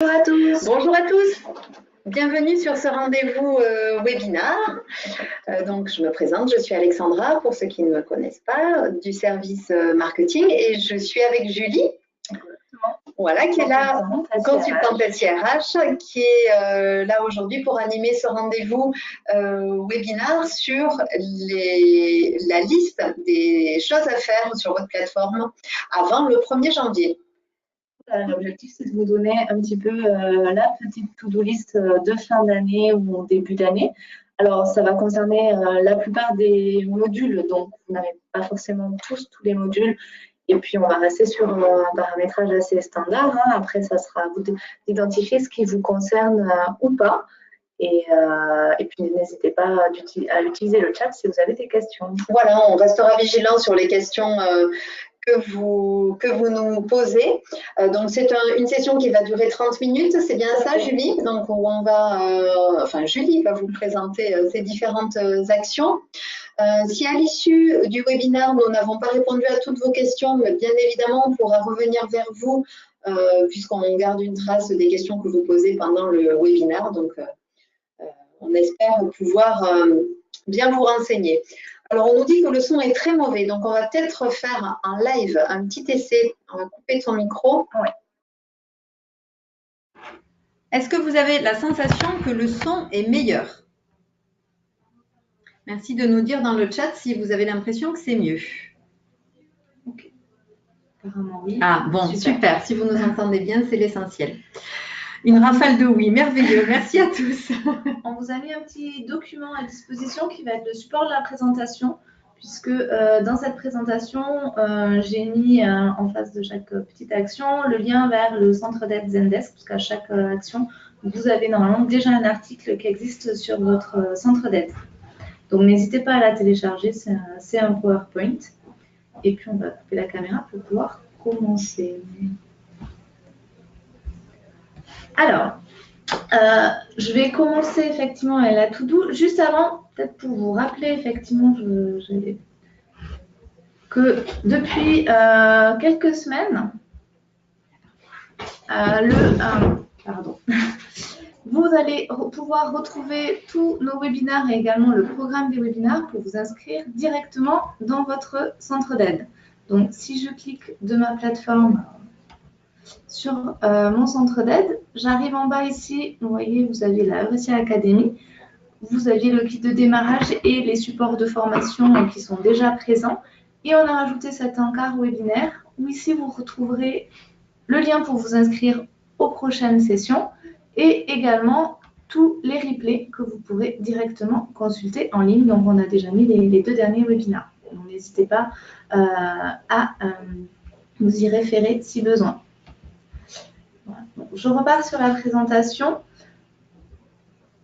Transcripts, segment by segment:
Bonjour à tous. Bonjour à tous. Bienvenue sur ce rendez-vous webinaire. Donc, je me présente, je suis Alexandra, pour ceux qui ne me connaissent pas, du service marketing, et je suis avec Julie, voilà, qui est là, consultante SIRH, qui est là aujourd'hui pour animer ce rendez-vous webinaire sur la liste des choses à faire sur votre plateforme avant le 1er janvier. L'objectif, c'est de vous donner un petit peu la petite to-do list de fin d'année ou début d'année. Alors, ça va concerner la plupart des modules, donc vous n'avez pas forcément tous les modules. Et puis, on va rester sur un paramétrage assez standard. Après, ça sera à vous d'identifier ce qui vous concerne ou pas. Et puis, n'hésitez pas à utiliser le chat si vous avez des questions. Voilà, on restera vigilant sur les questions que vous nous posez. Donc, c'est une session qui va durer 30 minutes, c'est bien ça, Julie? Donc, on va, Julie va vous présenter ces différentes actions. Si à l'issue du webinaire, nous n'avons pas répondu à toutes vos questions, mais bien évidemment, on pourra revenir vers vous puisqu'on garde une trace des questions que vous posez pendant le webinaire. Donc, on espère pouvoir bien vous renseigner. Alors, on nous dit que le son est très mauvais, donc on va peut-être faire un live, un petit essai. On va couper ton micro. Oui. Est-ce que vous avez la sensation que le son est meilleur? Merci de nous dire dans le chat si vous avez l'impression que c'est mieux. Ok. Apparemment, oui. Ah, bon, super. Si vous nous entendez bien, c'est l'essentiel. Une rafale de oui, merveilleux. Merci à tous. On vous a mis un petit document à disposition qui va être le support de la présentation, puisque dans cette présentation, j'ai mis en face de chaque petite action le lien vers le centre d'aide Zendesk, puisqu'à chaque action, vous avez normalement déjà un article qui existe sur votre centre d'aide. Donc, n'hésitez pas à la télécharger, c'est un PowerPoint. Et puis, on va couper la caméra pour pouvoir commencer. Alors, je vais commencer effectivement avec la to-do. Juste avant, peut-être pour vous rappeler effectivement que depuis quelques semaines, vous allez pouvoir retrouver tous nos webinaires et également le programme des webinaires pour vous inscrire directement dans votre centre d'aide. Donc, si je clique de ma plateforme sur mon centre d'aide, j'arrive en bas ici, vous voyez, vous avez la Eurecia Academy, vous aviez le kit de démarrage et les supports de formation qui sont déjà présents. Et on a rajouté cet encart webinaire où ici vous retrouverez le lien pour vous inscrire aux prochaines sessions et également tous les replays que vous pourrez directement consulter en ligne. Donc, on a déjà mis les 2 derniers webinaires. N'hésitez pas à vous y référer si besoin. Voilà. Donc, je repars sur la présentation.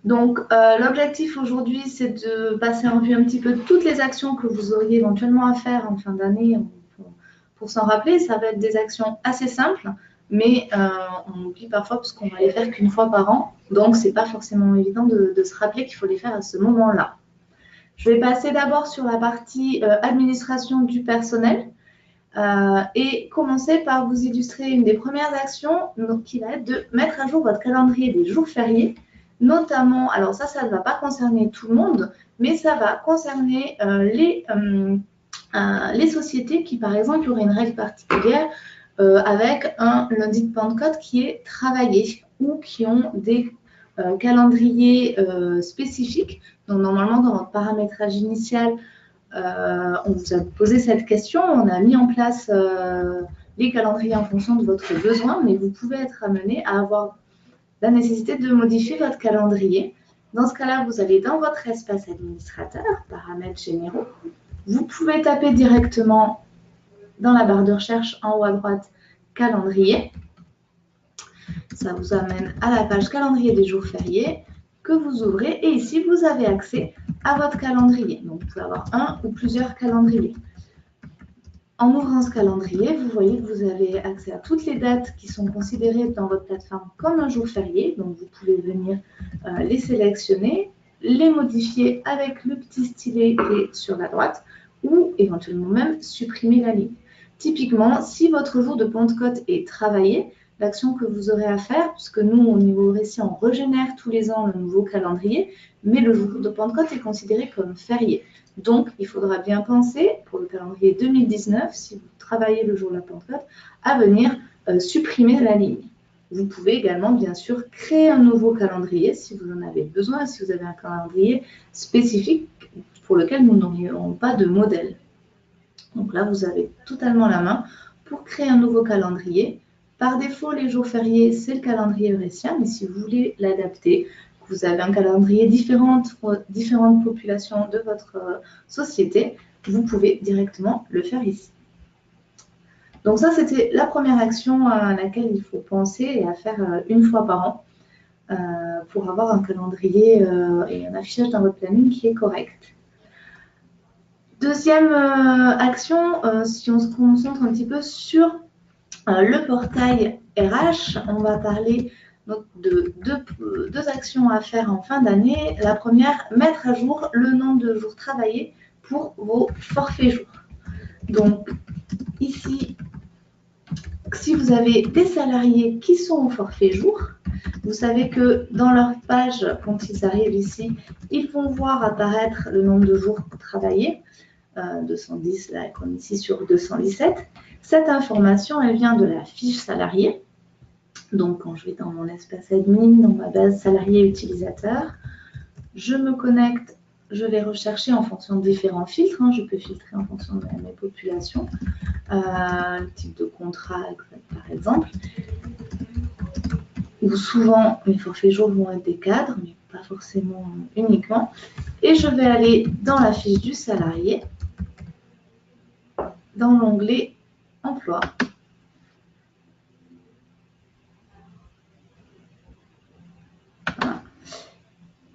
Donc, l'objectif aujourd'hui, c'est de passer en revue un petit peu toutes les actions que vous auriez éventuellement à faire en fin d'année. Pour s'en rappeler, ça va être des actions assez simples, mais on oublie parfois parce qu'on va les faire qu'une fois par an. Donc, ce n'est pas forcément évident de se rappeler qu'il faut les faire à ce moment-là. Je vais passer d'abord sur la partie administration du personnel et commencer par vous illustrer une des premières actions donc, qui va être de mettre à jour votre calendrier des jours fériés. Notamment, alors ça ne va pas concerner tout le monde, mais ça va concerner les sociétés qui, par exemple, auraient une règle particulière avec un lundi de Pentecôte qui est travaillé ou qui ont des calendriers spécifiques. Donc, normalement, dans votre paramétrage initial, on vous a posé cette question, on a mis en place les calendriers en fonction de votre besoin, mais vous pouvez être amené à avoir la nécessité de modifier votre calendrier. Dans ce cas-là, vous allez dans votre espace administrateur, paramètres généraux. Vous pouvez taper directement dans la barre de recherche en haut à droite, calendrier. Ça vous amène à la page calendrier des jours fériés que vous ouvrez. Et ici, vous avez accès à votre calendrier. Donc, vous pouvez avoir un ou plusieurs calendriers. En ouvrant ce calendrier, vous voyez que vous avez accès à toutes les dates qui sont considérées dans votre plateforme comme un jour férié. Donc, vous pouvez venir les sélectionner, les modifier avec le petit stylet qui est sur la droite ou éventuellement même supprimer la ligne. Typiquement, si votre jour de Pentecôte est travaillé, l'action que vous aurez à faire, puisque nous, au niveau récit, on régénère tous les ans le nouveau calendrier, mais le jour de Pentecôte est considéré comme férié. Donc, il faudra bien penser, pour le calendrier 2019, si vous travaillez le jour de la Pentecôte, à venir supprimer la ligne. Vous pouvez également, bien sûr, créer un nouveau calendrier si vous en avez besoin, si vous avez un calendrier spécifique pour lequel nous n'aurions pas de modèle. Donc là, vous avez totalement la main pour créer un nouveau calendrier. Par défaut, les jours fériés, c'est le calendrier eurétien, mais si vous voulez l'adapter, que vous avez un calendrier différent pour différentes populations de votre société, vous pouvez directement le faire ici. Donc ça, c'était la première action à laquelle il faut penser et à faire une fois par an pour avoir un calendrier et un affichage dans votre planning qui est correct. Deuxième action, si on se concentre un petit peu sur le portail RH, on va parler donc, de deux actions à faire en fin d'année. La première, mettre à jour le nombre de jours travaillés pour vos forfaits jours. Donc ici, si vous avez des salariés qui sont au forfait jour, vous savez que dans leur page, quand ils arrivent ici, ils vont voir apparaître le nombre de jours travaillés. 210, là, comme ici sur 217. Cette information, elle vient de la fiche salarié. Donc, quand je vais dans mon espace admin, dans ma base salarié utilisateur, je me connecte, je vais rechercher en fonction de différents filtres. Je peux filtrer en fonction de mes populations, le type de contrat, par exemple. Où souvent, mes forfaits jours vont être des cadres, mais pas forcément uniquement. Et je vais aller dans la fiche du salarié, dans l'onglet Emploi. Voilà.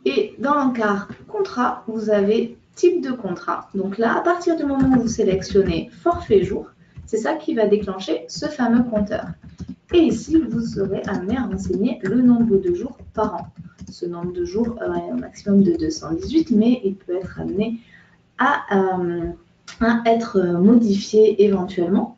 Et dans l'encart Contrat, vous avez type de contrat. Donc là, à partir du moment où vous sélectionnez Forfait jour, c'est ça qui va déclencher ce fameux compteur. Et ici, vous serez amené à renseigner le nombre de jours par an. Ce nombre de jours est un maximum de 218, mais il peut être amené à être modifié éventuellement.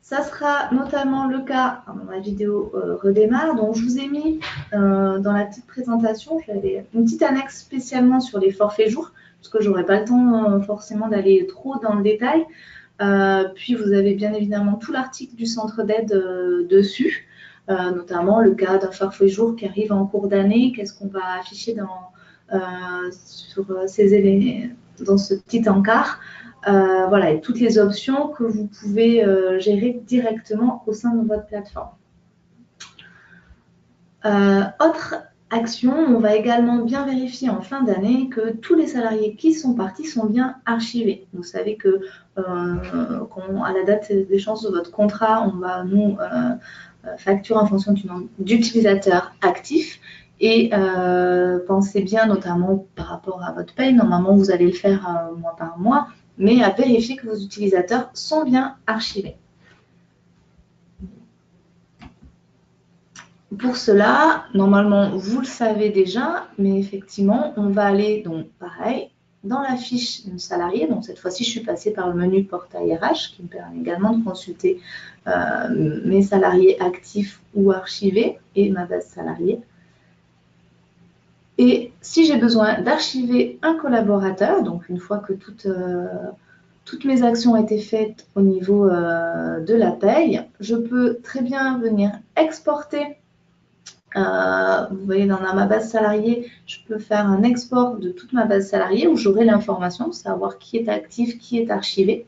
Ça sera notamment le cas, ma vidéo redémarre, donc je vous ai mis dans la petite présentation, j'avais une petite annexe spécialement sur les forfaits jours, parce que je n'aurai pas le temps forcément d'aller trop dans le détail. Puis vous avez bien évidemment tout l'article du centre d'aide dessus, notamment le cas d'un forfait jour qui arrive en cours d'année, qu'est-ce qu'on va afficher sur ces éléments, dans ce petit encart. Voilà, et toutes les options que vous pouvez gérer directement au sein de votre plateforme. Autre action, on va également bien vérifier en fin d'année que tous les salariés qui sont partis sont bien archivés. Vous savez que à la date d'échéance de votre contrat, on va nous facturer en fonction du nombre d'utilisateurs actifs. Et pensez bien, notamment par rapport à votre paye, normalement vous allez le faire mois par mois, mais à vérifier que vos utilisateurs sont bien archivés. Pour cela, normalement, vous le savez déjà, mais effectivement, on va aller, donc pareil, dans la fiche salarié. Donc cette fois-ci, je suis passée par le menu portail RH, qui me permet également de consulter mes salariés actifs ou archivés et ma base salariée. Et si j'ai besoin d'archiver un collaborateur, donc une fois que toutes mes actions ont été faites au niveau de la paye, je peux très bien venir exporter. Vous voyez, dans ma base salariée, je peux faire un export de toute ma base salariée où j'aurai l'information, savoir qui est actif, qui est archivé,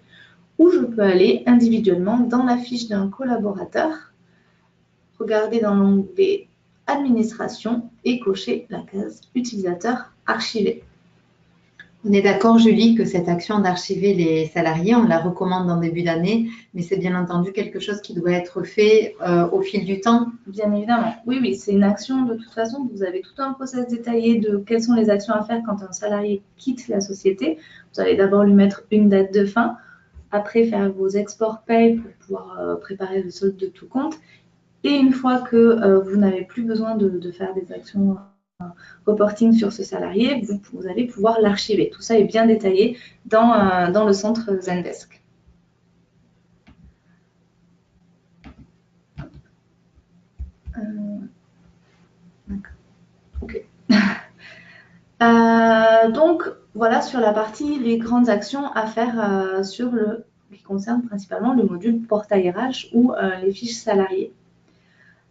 ou je peux aller individuellement dans la fiche d'un collaborateur, regarder dans l'onglet Administration et cocher la case Utilisateur archivé. On est d'accord, Julie, que cette action d'archiver les salariés, on la recommande en début d'année, mais c'est bien entendu quelque chose qui doit être fait au fil du temps. Bien évidemment, oui, c'est une action de toute façon. Vous avez tout un process détaillé de quelles sont les actions à faire quand un salarié quitte la société. Vous allez d'abord lui mettre une date de fin, après faire vos exports paye pour pouvoir préparer le solde de tout compte. Et une fois que vous n'avez plus besoin de faire des actions reporting sur ce salarié, vous allez pouvoir l'archiver. Tout ça est bien détaillé dans le centre Zendesk. D'accord. Ok. Donc, voilà sur la partie, les grandes actions à faire qui concernent principalement le module portail RH ou les fiches salariés.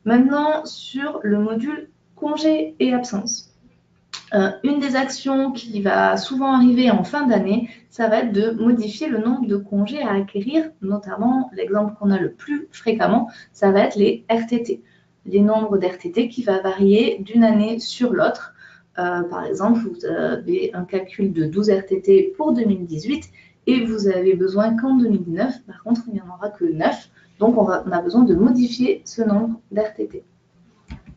Maintenant, sur le module congé et absence. Une des actions qui va souvent arriver en fin d'année, ça va être de modifier le nombre de congés à acquérir, notamment l'exemple qu'on a le plus fréquemment, ça va être les RTT. Les nombres d'RTT qui va varier d'une année sur l'autre. Par exemple, vous avez un calcul de 12 RTT pour 2018 et vous avez besoin qu'en 2019, par contre, il n'y en aura que 9. Donc, on a besoin de modifier ce nombre d'RTT.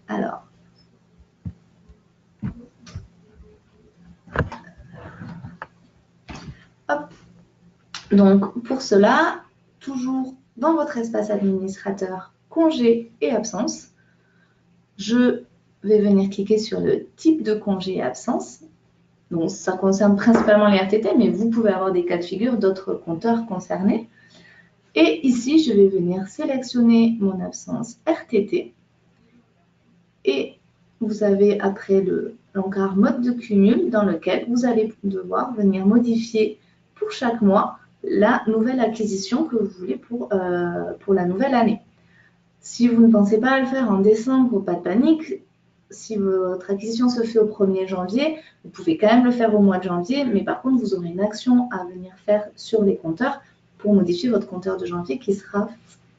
Alors, hop. Donc, pour cela, toujours dans votre espace administrateur, congé et absence, je vais venir cliquer sur le type de congé et absence. Donc, ça concerne principalement les RTT, mais vous pouvez avoir des cas de figure d'autres compteurs concernés. Et ici, je vais venir sélectionner mon absence RTT. Et vous avez après l'encart mode de cumul dans lequel vous allez devoir venir modifier pour chaque mois la nouvelle acquisition que vous voulez pour la nouvelle année. Si vous ne pensez pas à le faire en décembre, pas de panique. Si votre acquisition se fait au 1er janvier, vous pouvez quand même le faire au mois de janvier, mais par contre, vous aurez une action à venir faire sur les compteurs pour modifier votre compteur de janvier qui sera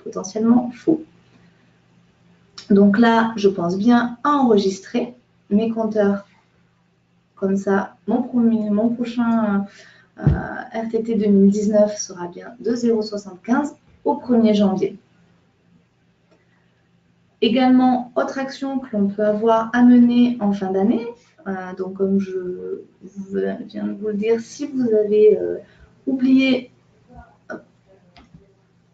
potentiellement faux. Donc là, je pense bien à enregistrer mes compteurs. Comme ça, mon prochain RTT 2019 sera bien de 0,75 au 1er janvier. Également, autre action que l'on peut avoir à mener en fin d'année, donc comme je viens de vous le dire, si vous avez oublié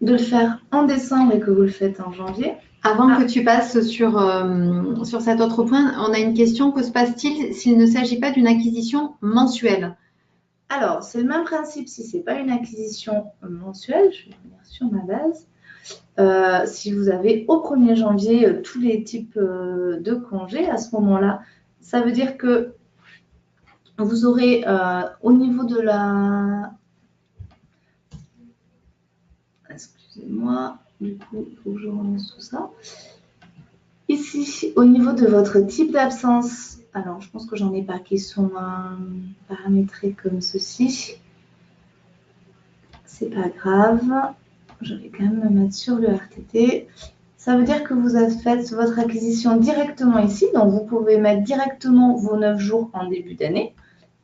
de le faire en décembre et que vous le faites en janvier. Avant que tu passes sur cet autre point, on a une question. Que se passe-t-il s'il ne s'agit pas d'une acquisition mensuelle? Alors, c'est le même principe si ce n'est pas une acquisition mensuelle. Je vais revenir sur ma base. Si vous avez au 1er janvier tous les types de congés, à ce moment-là, ça veut dire que vous aurez au niveau de la... Excusez-moi, du coup, il faut que je relance tout ça. Ici, au niveau de votre type d'absence, alors je pense que j'en ai pas qui sont paramétrés comme ceci. C'est pas grave. Je vais quand même me mettre sur le RTT. Ça veut dire que vous avez fait votre acquisition directement ici. Donc, vous pouvez mettre directement vos 9 jours en début d'année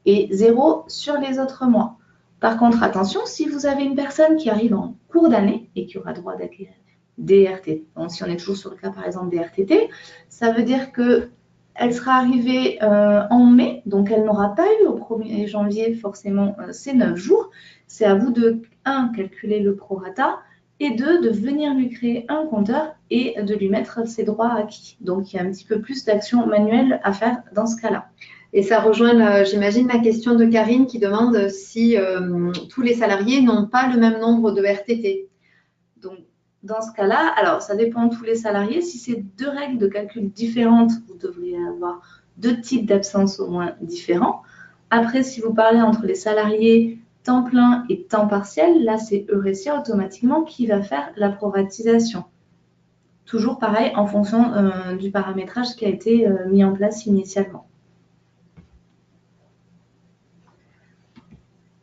et 0 sur les autres mois. Par contre, attention, si vous avez une personne qui arrive en cours d'année et qui aura droit d'acquérir des RTT, donc si on est toujours sur le cas, par exemple, des RTT, ça veut dire qu'elle sera arrivée en mai, donc elle n'aura pas eu au 1er janvier forcément ces 9 jours. C'est à vous de, 1, calculer le prorata, et 2, de venir lui créer un compteur et de lui mettre ses droits acquis. Donc, il y a un petit peu plus d'actions manuelles à faire dans ce cas-là. Et ça rejoint, j'imagine, la question de Karine qui demande si tous les salariés n'ont pas le même nombre de RTT. Donc, dans ce cas-là, alors ça dépend de tous les salariés. Si c'est 2 règles de calcul différentes, vous devriez avoir 2 types d'absence au moins différents. Après, si vous parlez entre les salariés temps plein et temps partiel, là, c'est Eurecia automatiquement qui va faire la proratisation. Toujours pareil en fonction du paramétrage qui a été mis en place initialement.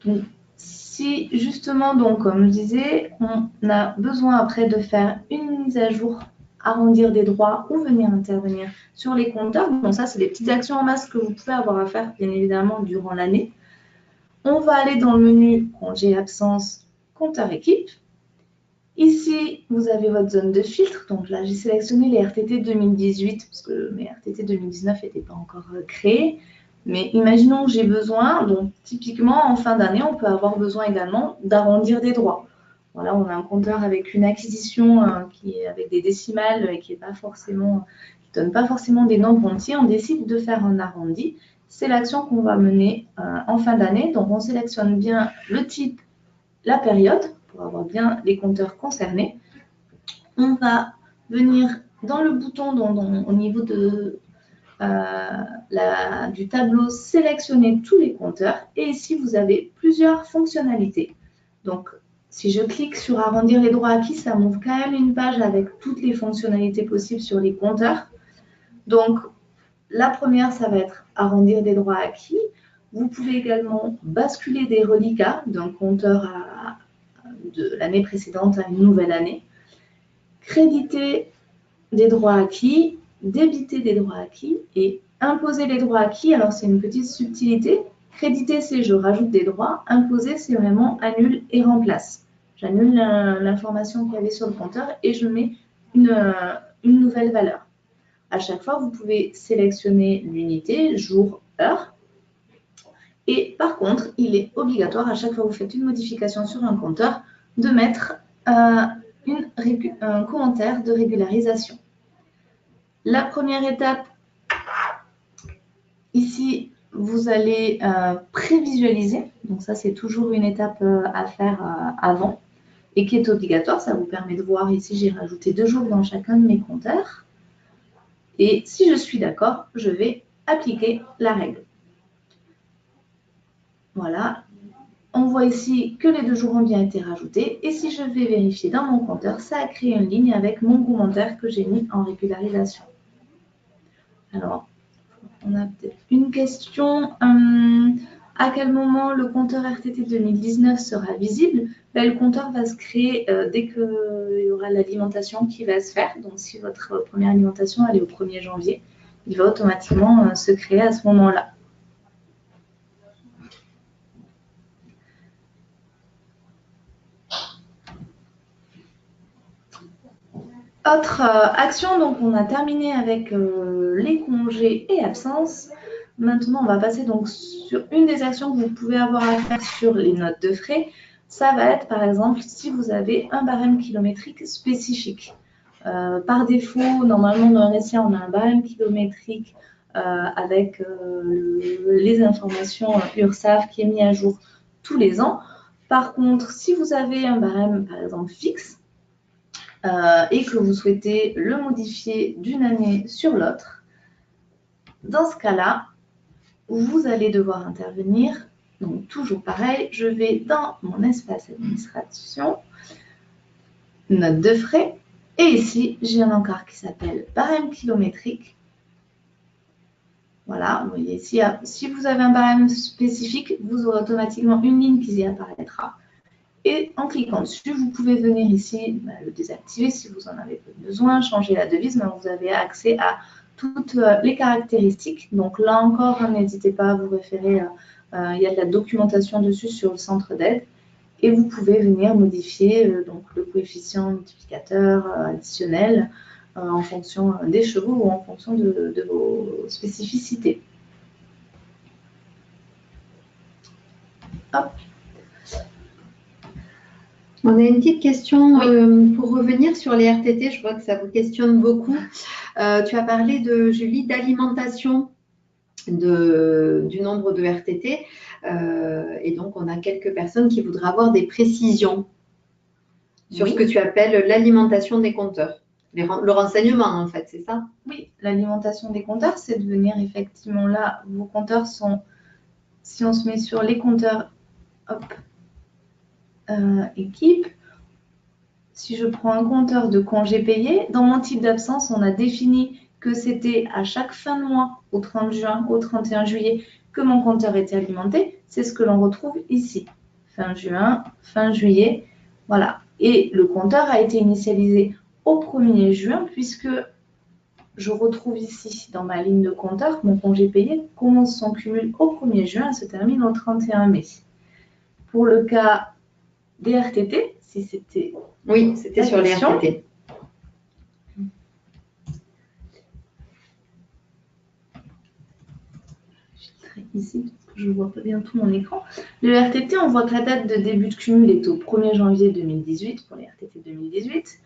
Donc, si justement, donc, comme je disais, on a besoin après de faire une mise à jour, arrondir des droits ou venir intervenir sur les compteurs, bon, ça, c'est des petites actions en masse que vous pouvez avoir à faire, bien évidemment, durant l'année. On va aller dans le menu congé, absence, compteur équipe. Ici, vous avez votre zone de filtre. Donc là, j'ai sélectionné les RTT 2018 parce que mes RTT 2019 n'étaient pas encore créés. Mais imaginons que j'ai besoin, donc typiquement en fin d'année, on peut avoir besoin également d'arrondir des droits. Voilà, on a un compteur avec une acquisition qui est avec des décimales et qui ne donne pas forcément des nombres entiers. On décide de faire un arrondi. C'est l'action qu'on va mener en fin d'année. Donc on sélectionne bien le type, la période, pour avoir bien les compteurs concernés. On va venir dans le bouton au niveau de du tableau sélectionner tous les compteurs et ici vous avez plusieurs fonctionnalités. Donc si je clique sur arrondir les droits acquis, ça m'ouvre quand même une page avec toutes les fonctionnalités possibles sur les compteurs. Donc la première, ça va être arrondir des droits acquis. Vous pouvez également basculer des reliquats d'un compteur de l'année précédente à une nouvelle année, créditer des droits acquis, débiter des droits acquis et imposer les droits acquis. Alors, c'est une petite subtilité. Créditer, c'est je rajoute des droits. Imposer, c'est vraiment annule et remplace. J'annule l'information qu'il y avait sur le compteur et je mets une nouvelle valeur. À chaque fois, vous pouvez sélectionner l'unité, jour, heure. Et par contre, il est obligatoire, à chaque fois que vous faites une modification sur un compteur, de mettre un commentaire de régularisation. La première étape, ici, vous allez prévisualiser. Donc ça, c'est toujours une étape à faire avant et qui est obligatoire. Ça vous permet de voir ici, j'ai rajouté 2 jours dans chacun de mes compteurs. Et si je suis d'accord, je vais appliquer la règle. Voilà. On voit ici que les 2 jours ont bien été rajoutés. Et si je vais vérifier dans mon compteur, ça a créé une ligne avec mon commentaire que j'ai mis en régularisation. Alors, on a peut-être une question. À quel moment le compteur RTT 2019 sera visible? Le compteur va se créer dès qu'il y aura l'alimentation qui va se faire. Donc, si votre première alimentation elle est au 1er janvier, il va automatiquement se créer à ce moment-là. Autre action, donc on a terminé avec les congés et absences. Maintenant, on va passer donc sur une des actions que vous pouvez avoir à faire sur les notes de frais. Ça va être, par exemple, si vous avez un barème kilométrique spécifique. Par défaut, normalement, dans un SIA, on a un barème kilométrique avec les informations URSSAF qui est mis à jour tous les ans. Par contre, si vous avez un barème, par exemple, fixe, et que vous souhaitez le modifier d'une année sur l'autre, dans ce cas-là, vous allez devoir intervenir. Donc, toujours pareil, je vais dans mon espace administration, note de frais, et ici, j'ai un encart qui s'appelle barème kilométrique. Voilà, vous voyez ici, si vous avez un barème spécifique, vous aurez automatiquement une ligne qui y apparaîtra. Et en cliquant dessus, vous pouvez venir ici le désactiver si vous en avez besoin, changer la devise, mais vous avez accès à toutes les caractéristiques. Donc là encore, n'hésitez pas à vous référer, il y a de la documentation dessus sur le centre d'aide. Et vous pouvez venir modifier donc, le coefficient multiplicateur additionnel en fonction des chevaux ou en fonction de vos spécificités. Hop. On a une petite question pour revenir sur les RTT. Je vois que ça vous questionne beaucoup. Tu as parlé, Julie, d'alimentation du nombre de RTT. Et donc, on a quelques personnes qui voudraient avoir des précisions sur ce que tu appelles l'alimentation des compteurs. Le renseignement, en fait, c'est ça? Oui, l'alimentation des compteurs, c'est de venir effectivement là. Vos compteurs sont, si on se met sur les compteurs, hop, équipe. Si je prends un compteur de congés payés, dans mon type d'absence, on a défini que c'était à chaque fin de mois, au 30 juin, au 31 juillet, que mon compteur était alimenté. C'est ce que l'on retrouve ici. Fin juin, fin juillet, voilà. Et le compteur a été initialisé au 1er juin, puisque je retrouve ici, dans ma ligne de compteur, mon congé payé commence son cumul au 1er juin et se termine au 31 mai. Pour le cas des RTT, si c'était... Oui, c'était sur les RTT. Ici, je ne vois pas bien tout mon écran. Le RTT, on voit que la date de début de cumul est au 1er janvier 2018 pour les RTT 2018.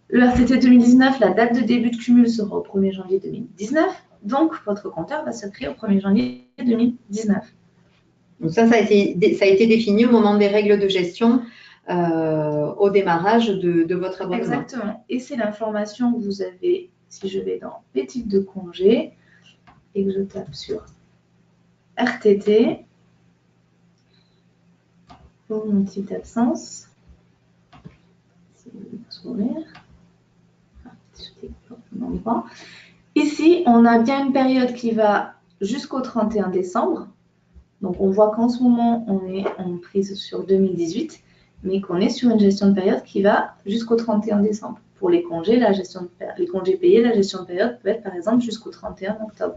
Le RTT 2019, la date de début de cumul sera au 1er janvier 2019. Donc, votre compteur va se créer au 1er janvier 2019. Donc ça a été défini au moment des règles de gestion au démarrage de votre abonnement. Exactement. Et c'est l'information que vous avez, si je vais dans les types de congés, et que je tape sur RTT pour mon type d'absence. Ici, on a bien une période qui va jusqu'au 31 décembre. Donc, on voit qu'en ce moment, on est en prise sur 2018, mais qu'on est sur une gestion de période qui va jusqu'au 31 décembre. Pour les congés, les congés payés, la gestion de période peut être par exemple jusqu'au 31 octobre.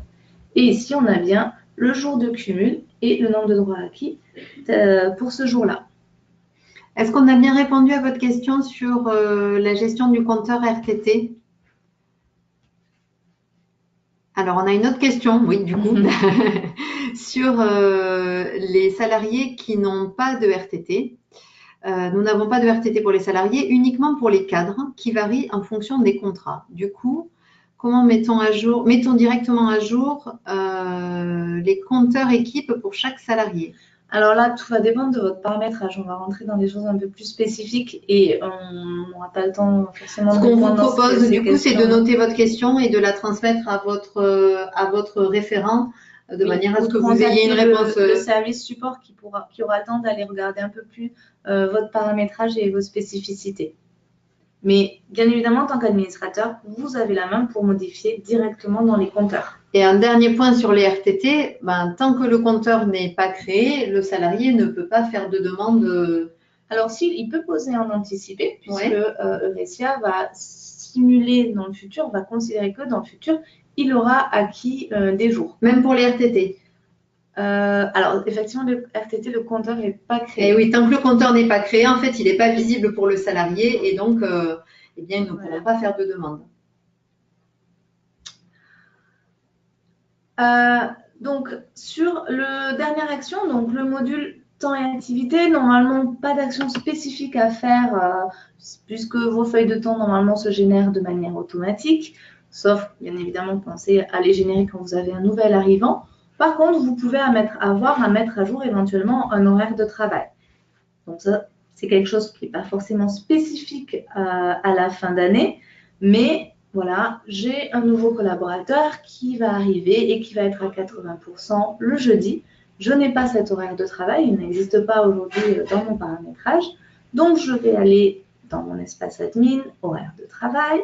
Et ici, on a bien le jour de cumul et le nombre de droits acquis pour ce jour-là. Est-ce qu'on a bien répondu à votre question sur la gestion du compteur RTT? Alors, on a une autre question, oui, du coup, sur les salariés qui n'ont pas de RTT. Nous n'avons pas de RTT pour les salariés, uniquement pour les cadres, qui varient en fonction des contrats. Du coup, comment mettons directement à jour les compteurs équipes pour chaque salarié? Alors là, tout va dépendre de votre paramétrage. On va rentrer dans des choses un peu plus spécifiques et on n'aura pas le temps forcément de répondre. Ce qu'on vous propose, du coup, c'est de noter votre question et de la transmettre à votre référent de manière à ce que vous ayez une réponse. Le service support qui aura le temps d'aller regarder un peu plus votre paramétrage et vos spécificités. Mais bien évidemment, en tant qu'administrateur, vous avez la main pour modifier directement dans les compteurs. Et un dernier point sur les RTT, tant que le compteur n'est pas créé, le salarié ne peut pas faire de demande. Alors, il peut poser en anticipé, puisque Eurecia va simuler dans le futur, va considérer que dans le futur, il aura acquis des jours. Même pour les RTT. Alors, effectivement, le RTT, le compteur n'est pas créé. Et oui, tant que le compteur n'est pas créé, en fait, il n'est pas visible pour le salarié et donc, eh bien, ils ne pourront pas faire de demande. Donc, sur le dernière action, donc le module temps et activité, normalement, pas d'action spécifique à faire puisque vos feuilles de temps, normalement, se génèrent de manière automatique, sauf, bien évidemment, pensez à les générer quand vous avez un nouvel arrivant. Par contre, vous pouvez avoir à mettre à jour éventuellement un horaire de travail. Donc ça, c'est quelque chose qui n'est pas forcément spécifique à la fin d'année, mais voilà, j'ai un nouveau collaborateur qui va arriver et qui va être à 80% le jeudi. Je n'ai pas cet horaire de travail, il n'existe pas aujourd'hui dans mon paramétrage. Donc, je vais aller dans mon espace admin, horaire de travail.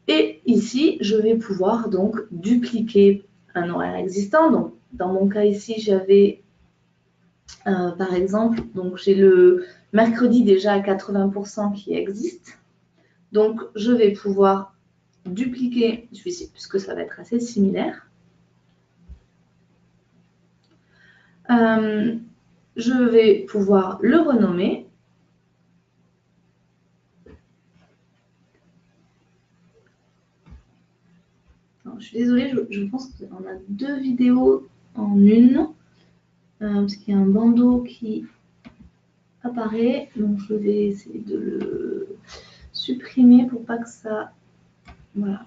Et ici, je vais pouvoir donc dupliquer un horaire existant. Donc, dans mon cas ici, j'avais, par exemple, donc j'ai le mercredi déjà à 80% qui existe. Donc, je vais pouvoir dupliquer celui-ci, puisque ça va être assez similaire. Je vais pouvoir le renommer. Alors, je suis désolée, je pense qu'on a deux vidéos en une, parce qu'il y a un bandeau qui apparaît. Donc, je vais essayer de le supprimer pour pas que ça... Voilà.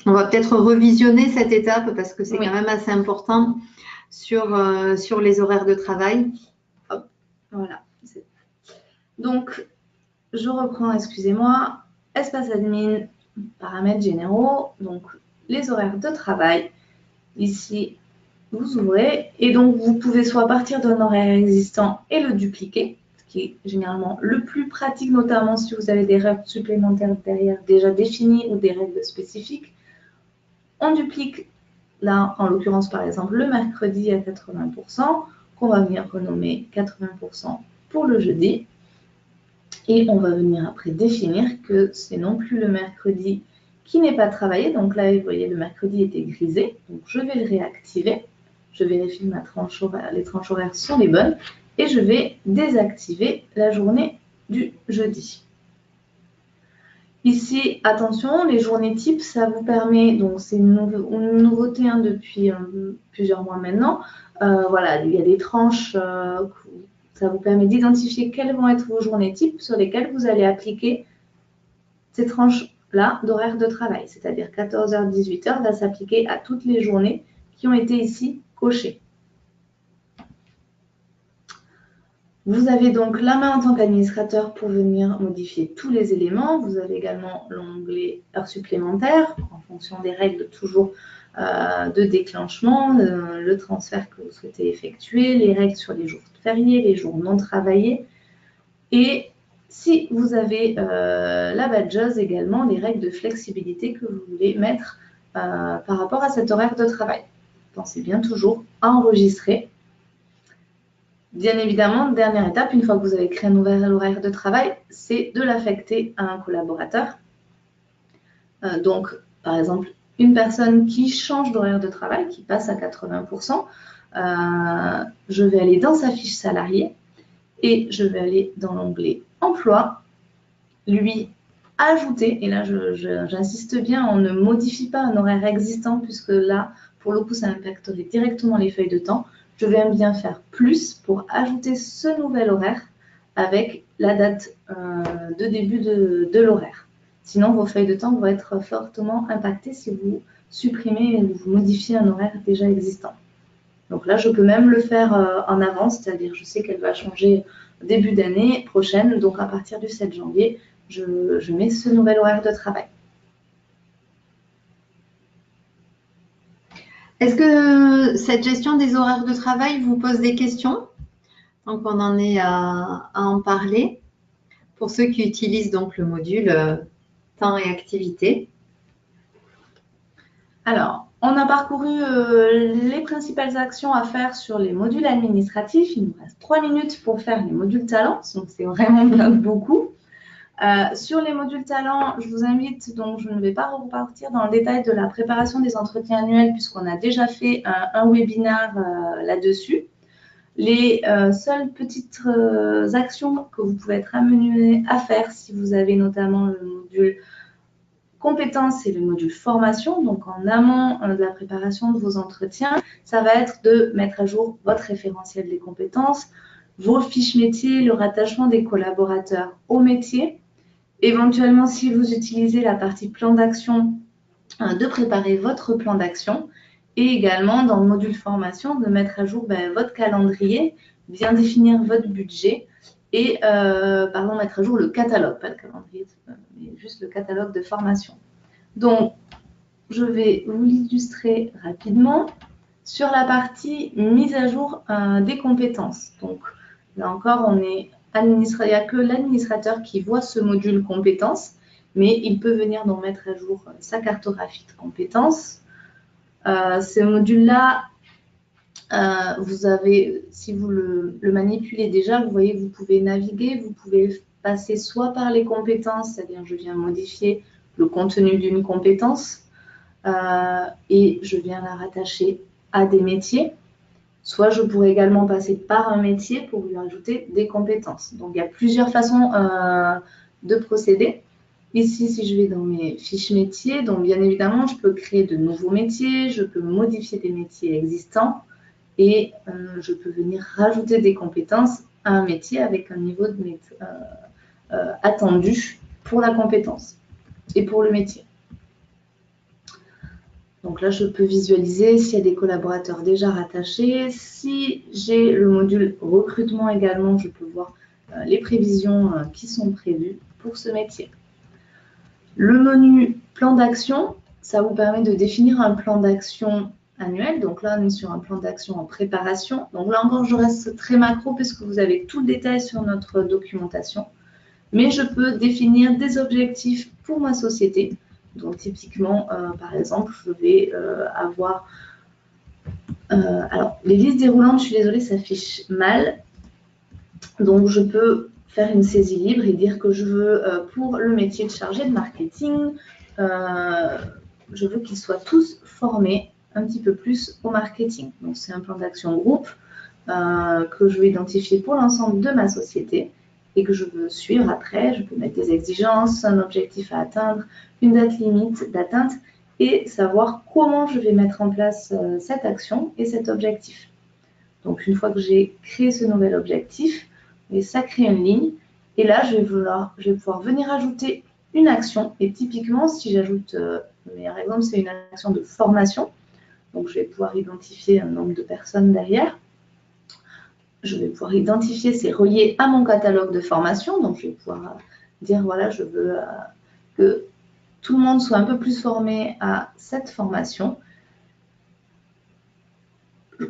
On va peut-être revisionner cette étape parce que c'est quand même assez important sur les horaires de travail. Hop, voilà. Donc, je reprends, excusez-moi, espace admin, paramètres généraux, donc les horaires de travail. Ici, vous ouvrez et donc vous pouvez soit partir d'un horaire existant et le dupliquer, ce qui est généralement le plus pratique, notamment si vous avez des règles supplémentaires derrière déjà définies ou des règles spécifiques. On duplique, là, en l'occurrence, par exemple, le mercredi à 80%, qu'on va venir renommer 80% pour le jeudi. Et on va venir après définir que c'est non plus le mercredi qui n'est pas travaillé. Donc là, vous voyez, le mercredi était grisé. Donc je vais le réactiver. Je vérifie que les tranches horaires sont les bonnes. Et je vais désactiver la journée du jeudi. Ici, attention, les journées types, ça vous permet, donc c'est une nouveauté depuis plusieurs mois maintenant. Voilà, il y a des tranches, ça vous permet d'identifier quelles vont être vos journées types sur lesquelles vous allez appliquer ces tranches-là d'horaire de travail. C'est-à-dire 14h, 18h va s'appliquer à toutes les journées qui ont été ici cochées. Vous avez donc la main en tant qu'administrateur pour venir modifier tous les éléments. Vous avez également l'onglet heures supplémentaires en fonction des règles toujours de déclenchement, le transfert que vous souhaitez effectuer, les règles sur les jours fériés, les jours non travaillés. Et si vous avez la badgeuse également, les règles de flexibilité que vous voulez mettre par rapport à cet horaire de travail. Pensez bien toujours à enregistrer. Bien évidemment, dernière étape, une fois que vous avez créé un nouvel horaire de travail, c'est de l'affecter à un collaborateur. Donc, par exemple, une personne qui change d'horaire de travail, qui passe à 80%, je vais aller dans sa fiche salariée et je vais aller dans l'onglet emploi, lui ajouter, et là j'insiste bien, on ne modifie pas un horaire existant puisque là, pour le coup, ça impacterait directement les feuilles de temps. Je vais bien faire plus pour ajouter ce nouvel horaire avec la date de début de l'horaire. Sinon, vos feuilles de temps vont être fortement impactées si vous supprimez ou vous modifiez un horaire déjà existant. Donc là, je peux même le faire en avance, c'est-à-dire je sais qu'elle va changer début d'année prochaine, donc à partir du 7 janvier, je mets ce nouvel horaire de travail. Est-ce que cette gestion des horaires de travail vous pose des questions? Donc, on en est à en parler. Pour ceux qui utilisent donc le module temps et activité. Alors, on a parcouru les principales actions à faire sur les modules administratifs. Il nous reste 3 minutes pour faire les modules talents, donc c'est vraiment bien beaucoup. Sur les modules talents, je vous invite, donc je ne vais pas repartir dans le détail de la préparation des entretiens annuels puisqu'on a déjà fait un webinaire là-dessus. Les seules petites actions que vous pouvez être amenés à faire si vous avez notamment le module compétences et le module formation, donc en amont de la préparation de vos entretiens, ça va être de mettre à jour votre référentiel des compétences, vos fiches métiers, le rattachement des collaborateurs au métier. Éventuellement, si vous utilisez la partie plan d'action, de préparer votre plan d'action et également dans le module formation, de mettre à jour votre calendrier, bien définir votre budget et mettre à jour le catalogue, pas le calendrier, mais juste le catalogue de formation. Donc, je vais vous l'illustrer rapidement sur la partie mise à jour des compétences. Donc, là encore, il n'y a que l'administrateur qui voit ce module compétences, mais il peut venir donc mettre à jour sa cartographie de compétences. Ce module-là, vous avez, si vous le manipulez déjà, vous voyez que vous pouvez naviguer, vous pouvez passer soit par les compétences, c'est-à-dire je viens modifier le contenu d'une compétence et je viens la rattacher à des métiers. Soit je pourrais également passer par un métier pour lui ajouter des compétences. Donc, il y a plusieurs façons de procéder. Ici, si je vais dans mes fiches métiers, donc bien évidemment, je peux créer de nouveaux métiers, je peux modifier des métiers existants et je peux venir rajouter des compétences à un métier avec un niveau de attendu pour la compétence et pour le métier. Donc là, je peux visualiser s'il y a des collaborateurs déjà rattachés. Si j'ai le module recrutement également, je peux voir les prévisions qui sont prévues pour ce métier. Le menu plan d'action, ça vous permet de définir un plan d'action annuel. Donc là, on est sur un plan d'action en préparation. Donc là encore, je reste très macro puisque vous avez tout le détail sur notre documentation. Mais je peux définir des objectifs pour ma société. Donc, typiquement, par exemple, je vais avoir... alors, les listes déroulantes, je suis désolée, s'affichent mal. Donc, je peux faire une saisie libre et dire que je veux, pour le métier de chargé de marketing, je veux qu'ils soient tous formés un petit peu plus au marketing. Donc, c'est un plan d'action groupe que je vais identifier pour l'ensemble de ma société et que je veux suivre après. Je peux mettre des exigences, un objectif à atteindre, une date limite d'atteinte et savoir comment je vais mettre en place cette action et cet objectif. Donc, une fois que j'ai créé ce nouvel objectif, ça crée une ligne et là, je vais pouvoir venir ajouter une action et typiquement, si j'ajoute, le meilleur exemple, c'est une action de formation. Donc, je vais pouvoir identifier un nombre de personnes derrière. je vais pouvoir identifier, c'est relié à mon catalogue de formation. Donc, je vais pouvoir dire, voilà, je veux que tout le monde soit un peu plus formé à cette formation.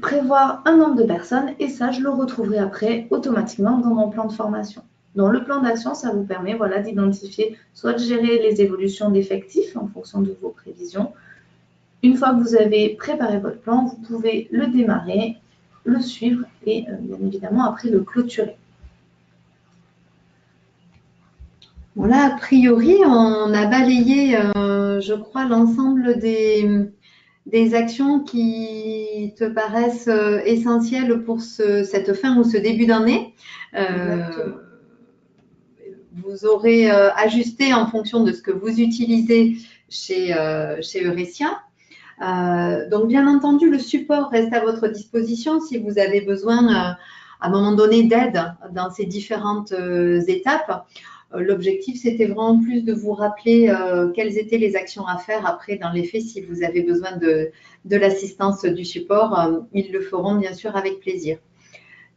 Prévoir un nombre de personnes et ça, je le retrouverai après automatiquement dans mon plan de formation. Dans le plan d'action, ça vous permet voilà, d'identifier, soit de gérer les évolutions d'effectifs en fonction de vos prévisions. Une fois que vous avez préparé votre plan, vous pouvez le démarrer, le suivre et bien évidemment après le clôturer. Voilà, a priori, on a balayé, je crois, l'ensemble des actions qui te paraissent essentielles pour cette fin ou ce début d'année. Vous aurez ajusté en fonction de ce que vous utilisez chez Eurecia. Donc, bien entendu, le support reste à votre disposition si vous avez besoin, à un moment donné, d'aide dans ces différentes étapes. L'objectif, c'était vraiment plus de vous rappeler quelles étaient les actions à faire après dans les faits. Si vous avez besoin de l'assistance du support, ils le feront bien sûr avec plaisir.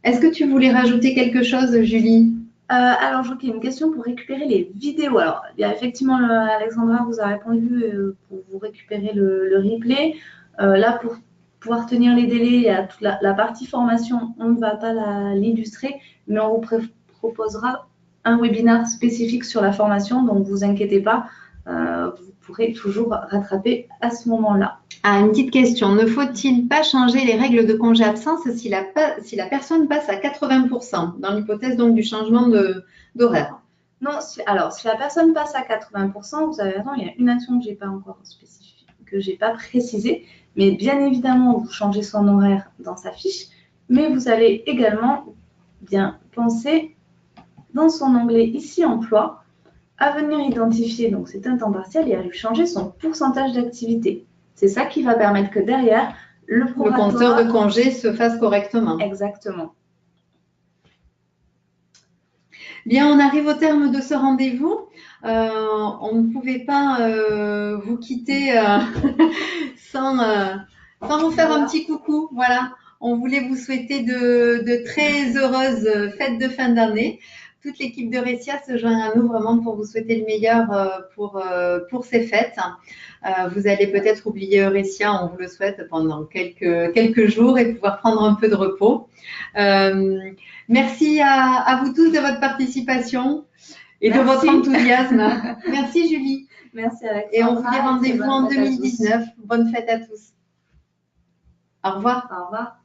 Est-ce que tu voulais rajouter quelque chose, Julie? Alors, je vois qu'il y a une question pour récupérer les vidéos. Alors, il y a effectivement, Alexandra vous a répondu pour vous récupérer le replay. Là, pour pouvoir tenir les délais, il y a toute la partie formation, on ne va pas l'illustrer, mais on vous proposera un webinaire spécifique sur la formation, donc vous inquiétez pas, vous pourrez toujours rattraper à ce moment-là. Ah, une petite question. Ne faut-il pas changer les règles de congé absence si la personne passe à 80% dans l'hypothèse donc du changement d'horaire? Non, alors si la personne passe à 80%, vous avez raison, il y a une action que je n'ai pas encore spécifiée, que je n'ai pas précisée, mais bien évidemment, vous changez son horaire dans sa fiche, mais vous allez également bien penser dans son onglet ici emploi à venir identifier, donc c'est un temps partiel, et à lui changer son pourcentage d'activité. C'est ça qui va permettre que derrière, le compteur de congé se fasse correctement. Exactement. Bien, on arrive au terme de ce rendez-vous. On ne pouvait pas vous quitter sans vous faire un petit coucou. Voilà, on voulait vous souhaiter de très heureuses fêtes de fin d'année. Toute l'équipe d'Eurecia se joint à nous vraiment pour vous souhaiter le meilleur pour ces fêtes. Vous allez peut-être oublier Eurecia, on vous le souhaite, pendant quelques jours et pouvoir prendre un peu de repos. Merci à vous tous de votre participation et de votre enthousiasme. Merci Julie. Merci Alexandra. Et on vous dit rendez-vous en 2019. Bonne fête à tous. Au revoir. Au revoir.